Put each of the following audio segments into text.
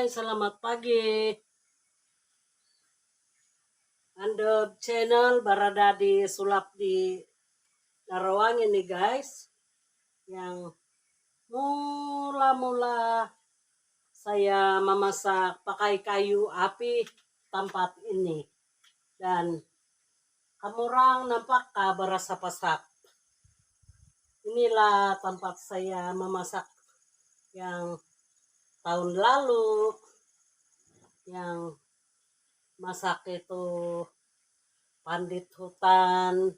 Hai, selamat pagi. Anda channel berada di sulap di Karawang ini guys. Yang mula-mula saya memasak pakai kayu api tempat ini. Dan kamu orang nampak berasa pasak. Inilah tempat saya memasak yang tahun lalu. Yang masak itu pandit hutan,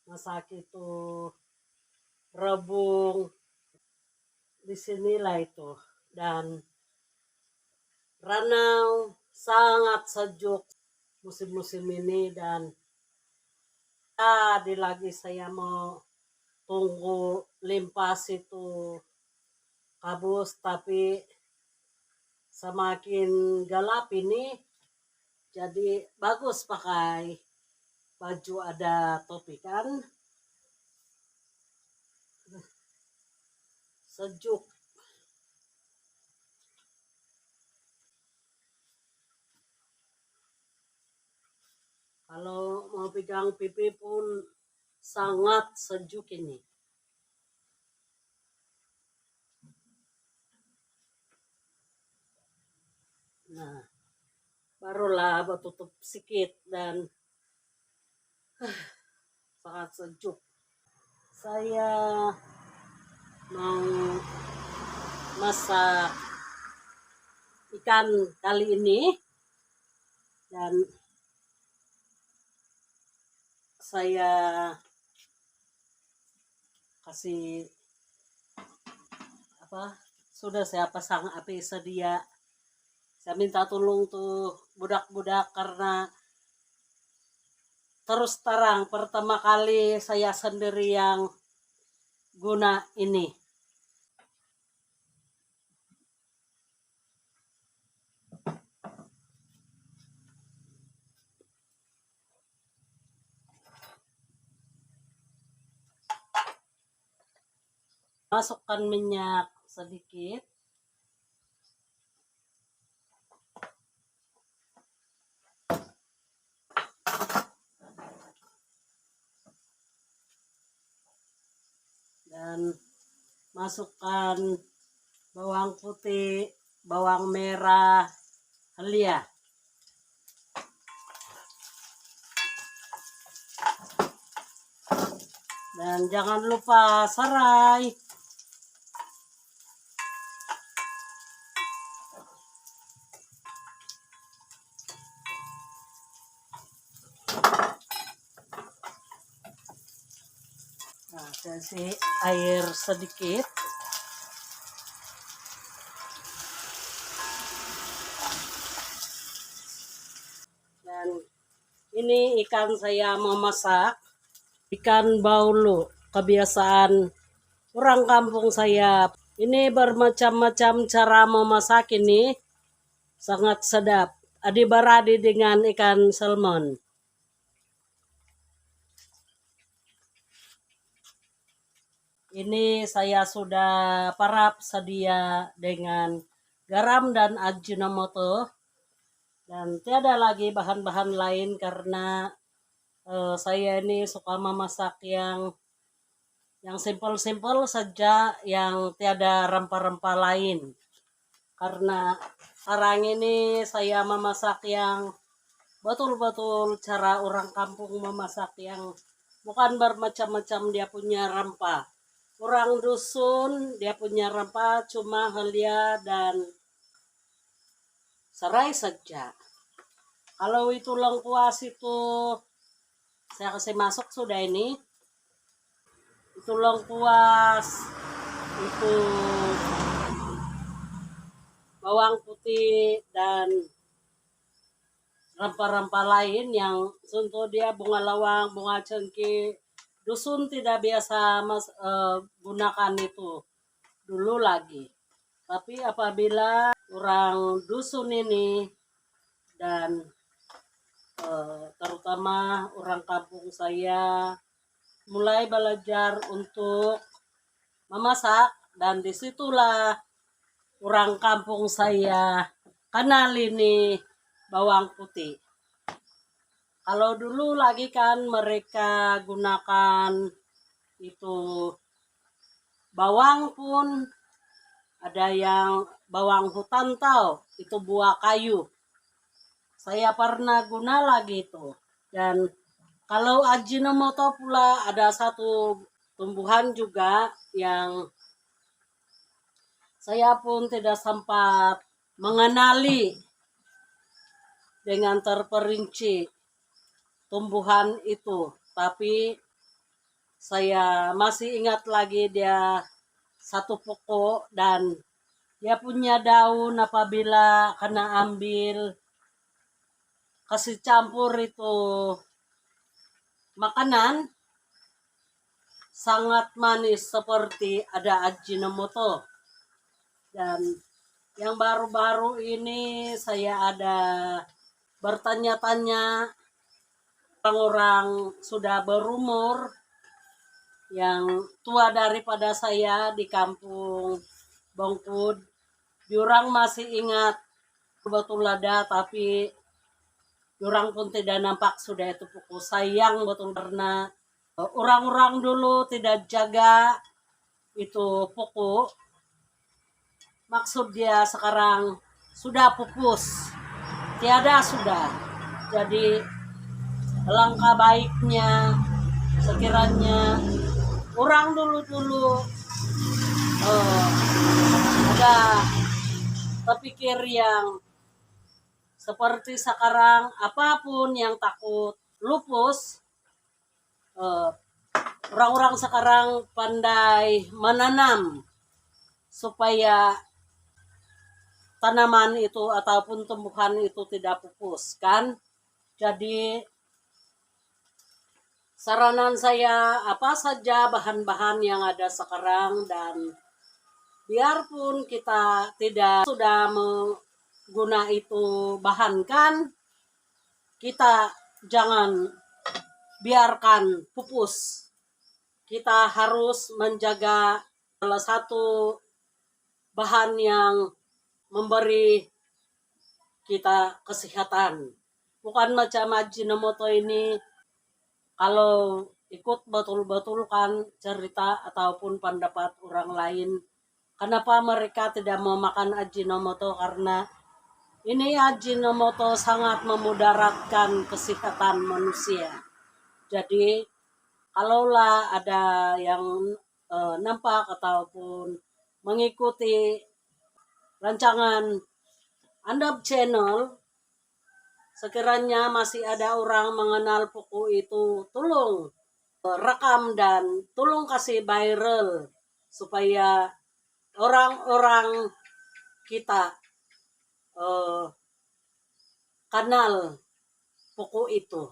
masak itu rebung, disinilah itu. Dan Ranau sangat sejuk musim-musim ini dan tadi lagi saya mau tunggu limpas itu kabus, tapi semakin gelap ini jadi bagus pakai baju ada topi kan, sejuk. Kalau mau pegang pipi pun sangat sejuk ini. Nah, barulah tutup sedikit dan sangat sejuk. Saya mau masak ikan kali ini dan saya kasih sudah saya pasang api sedia. Saya minta tolong tuh budak-budak karena terus terang pertama kali saya sendiri yang guna ini. Masukkan minyak sedikit. Dan masukkan bawang putih, bawang merah, halia. Dan jangan lupa serai. Nah, kasih air sedikit. Dan ini ikan saya memasak, ikan baulu. Kebiasaan orang kampung saya. Ini bermacam-macam cara memasak ini, sangat sedap. Adi-baradi dengan ikan salmon. Ini saya sudah parap sedia dengan garam dan ajinomoto. Dan tiada lagi bahan-bahan lain karena saya ini suka memasak yang simpel-simpel saja, yang tiada rempah-rempah lain. Karena sekarang ini saya memasak yang betul-betul cara orang kampung memasak, yang bukan bermacam-macam dia punya rempah. Orang dusun dia punya rempah cuma halia dan serai saja. Kalau itu lengkuas itu saya kasih masuk sudah ini. Itu lengkuas, itu bawang putih dan rempah-rempah lain yang contoh dia bunga lawang, bunga cengkeh. Dusun tidak biasa gunakan itu dulu lagi. Tapi apabila orang dusun ini dan terutama orang kampung saya mulai belajar untuk memasak, dan disitulah orang kampung saya kanal ini bawang putih. Kalau dulu lagi kan mereka gunakan itu bawang pun ada yang bawang hutan tahu, itu buah kayu. Saya pernah guna lagi itu. Dan kalau Ajinomoto pula ada satu tumbuhan juga yang saya pun tidak sempat mengenali dengan terperinci tumbuhan itu. Tapi saya masih ingat lagi dia satu pokok dan dia punya daun apabila kena ambil kasih campur itu makanan sangat manis seperti ada Ajinomoto. Dan yang baru-baru ini saya ada bertanya-tanya orang-orang sudah berumur yang tua daripada saya di kampung Bongkud. Diorang masih ingat betul ada, tapi diorang pun tidak nampak sudah itu pokok. Sayang betul karena orang-orang dulu tidak jaga itu pokok. Maksud dia sekarang sudah pupus, tiada sudah. Jadi langkah baiknya sekiranya orang dulu-dulu ada terpikir yang seperti sekarang, apapun yang takut lupus, orang-orang sekarang pandai menanam supaya tanaman itu ataupun tumbuhan itu tidak pupus kan. Jadi saranan saya apa saja bahan-bahan yang ada sekarang, dan biarpun kita tidak sudah mengguna itu bahan kan, kita jangan biarkan pupus. Kita harus menjaga salah satu bahan yang memberi kita kesehatan. Bukan macam Ajinomoto ini, kalau ikut betul-betul kan cerita ataupun pendapat orang lain, kenapa mereka tidak mau makan Ajinomoto, karena ini Ajinomoto sangat memudaratkan kesehatan manusia. Jadi kalaulah ada yang nampak ataupun mengikuti rancangan Andap Channel, sekiranya masih ada orang mengenal pokok itu, tolong rekam dan tolong kasih viral supaya orang-orang kita kenal pokok itu.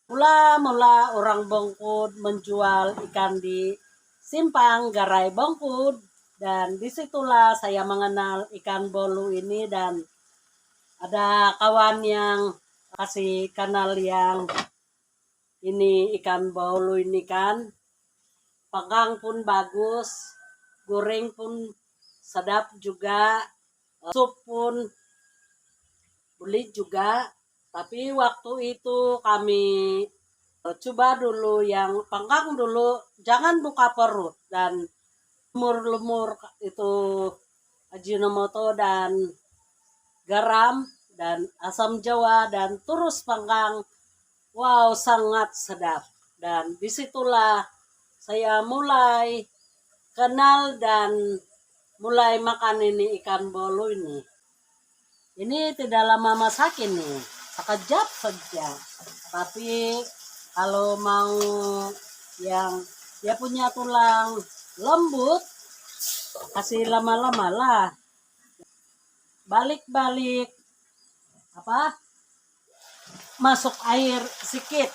Mula-mula orang Bongkud menjual ikan di simpang Garai Bongkud, dan disitulah saya mengenal ikan bolu ini. Dan ada kawan yang kasih kenal yang ini ikan bolu ini kan, panggang pun bagus, goreng pun sedap juga, sup pun beli juga. Tapi waktu itu kami coba dulu yang panggang dulu, jangan buka perut, dan lumur-lumur itu Ajinomoto dan garam dan asam jawa dan terus panggang. Wow, sangat sedap. Dan disitulah saya mulai kenal dan mulai makan ini ikan bolu ini. Ini tidak lama masak ini, sekejap saja. Tapi kalau mau yang dia punya tulang lembut, kasih lama-lama lah. Balik-balik masuk air sedikit.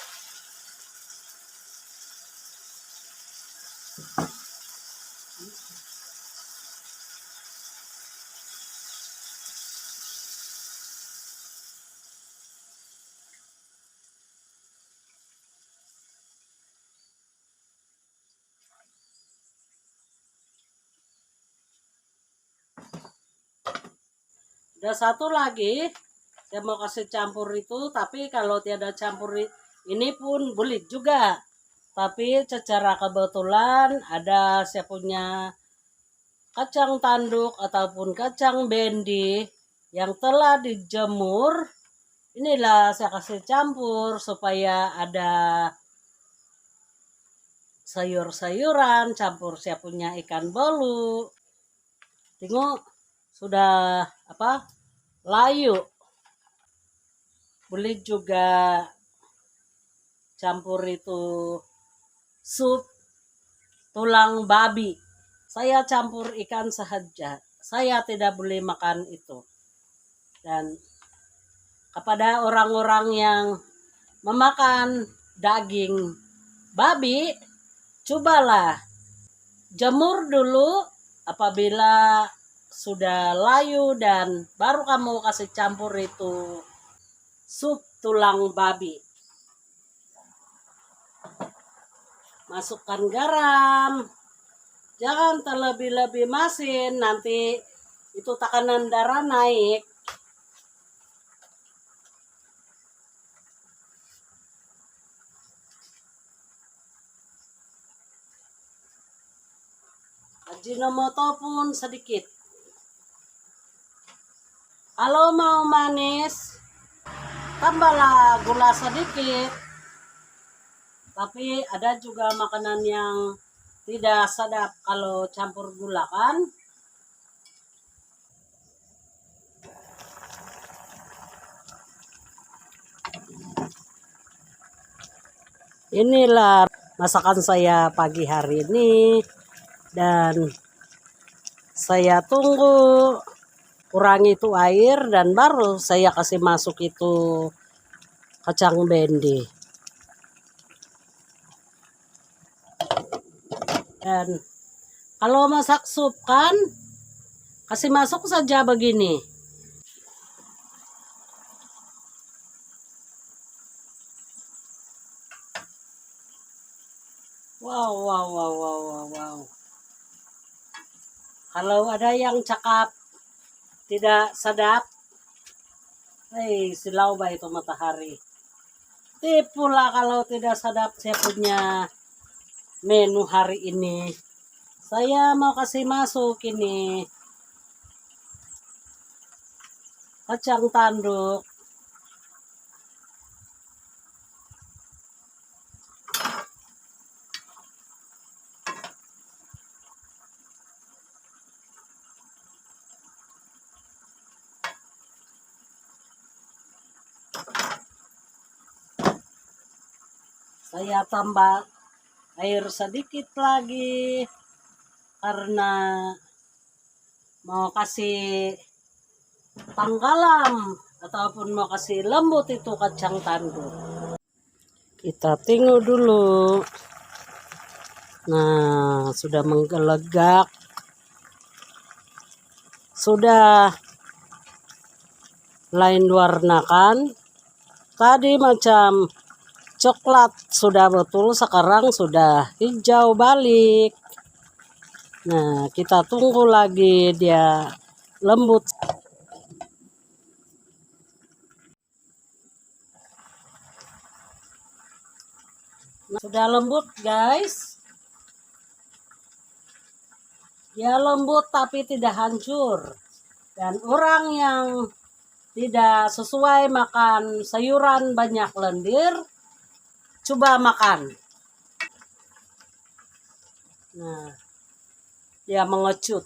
Ada satu lagi saya mau kasih campur itu, tapi kalau tiada campur ini pun boleh juga. Tapi secara kebetulan ada saya punya kacang tanduk ataupun kacang bendi yang telah dijemur. Inilah saya kasih campur supaya ada sayur-sayuran, campur saya punya ikan bolu. Tengok sudah layu. Boleh juga campur itu sup tulang babi. Saya campur ikan saja. Saya tidak boleh makan itu. Dan kepada orang-orang yang memakan daging babi, cobalah jemur dulu apabila sudah layu dan baru kamu kasih campur itu sup tulang babi. Masukkan garam. Jangan terlebih-lebih masin, nanti itu tekanan darah naik. Ajinomoto pun sedikit. Kalau mau manis, tambahlah gula sedikit. Tapi ada juga makanan yang tidak sedap kalau campur gula kan. Inilah masakan saya pagi hari ini. Dan saya tunggu kurangi itu air dan baru saya kasih masuk itu kacang bendi. Dan kalau masak sup kan kasih masuk saja begini. Wow. Kalau ada yang cakap tidak sedap, silau ba itu matahari. Tipulah kalau tidak sedap saya punya menu hari ini. Saya mau kasih masuk ini kacang tanduk. Saya tambah air sedikit lagi karena mau kasih panggalam ataupun mau kasih lembut itu kacang tanduk. Kita tengok dulu. Nah, sudah menggelegak. Sudah lain warna kan? Tadi macam coklat sudah betul, sekarang sudah hijau balik. Nah, kita tunggu lagi dia lembut. Nah, sudah lembut guys. Ya lembut tapi tidak hancur. Dan orang yang tidak sesuai makan sayuran banyak lendir, coba makan. Nah, dia mengecut.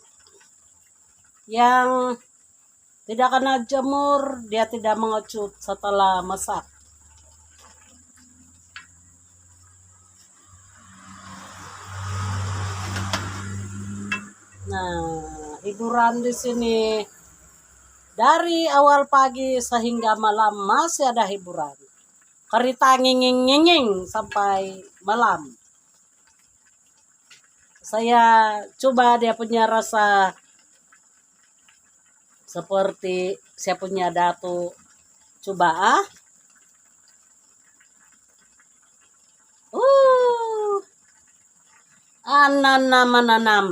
Yang tidak kena jemur, dia tidak mengecut setelah masak. Nah, hiburan di sini dari awal pagi sehingga malam masih ada hiburan. Kerita nginging sampai malam. Saya coba dia punya rasa seperti saya punya datu. Coba nanam.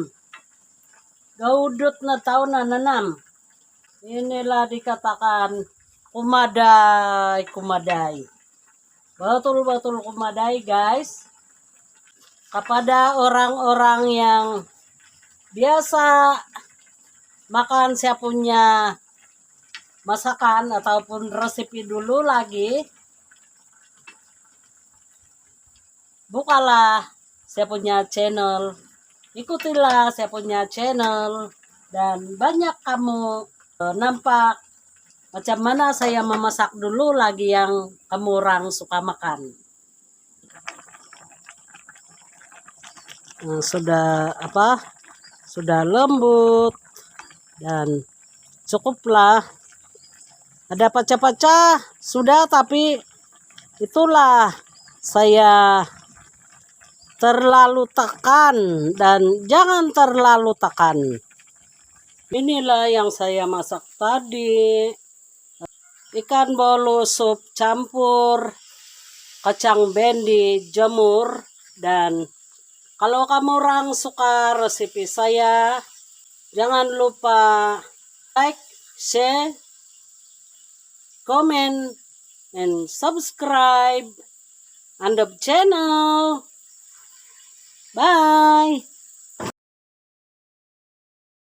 Gaudut na tao na nanam. Inilah dikatakan kumadai, kumadai. Betul-betul kumadai guys. Kepada orang-orang yang biasa makan saya punya masakan ataupun resepi dulu lagi, bukalah saya punya channel, ikutilah saya punya channel, dan banyak kamu nampak macam mana saya memasak dulu lagi yang kamu orang suka makan. Sudah sudah lembut dan cukuplah. Ada pecah-pecah sudah, tapi itulah saya terlalu tekan, dan jangan terlalu tekan. Inilah yang saya masak tadi. Ikan bolu sup campur kacang bendi jemur. Dan kalau kamu orang suka resepi saya, jangan lupa like, share, comment, and subscribe on the channel. Bye.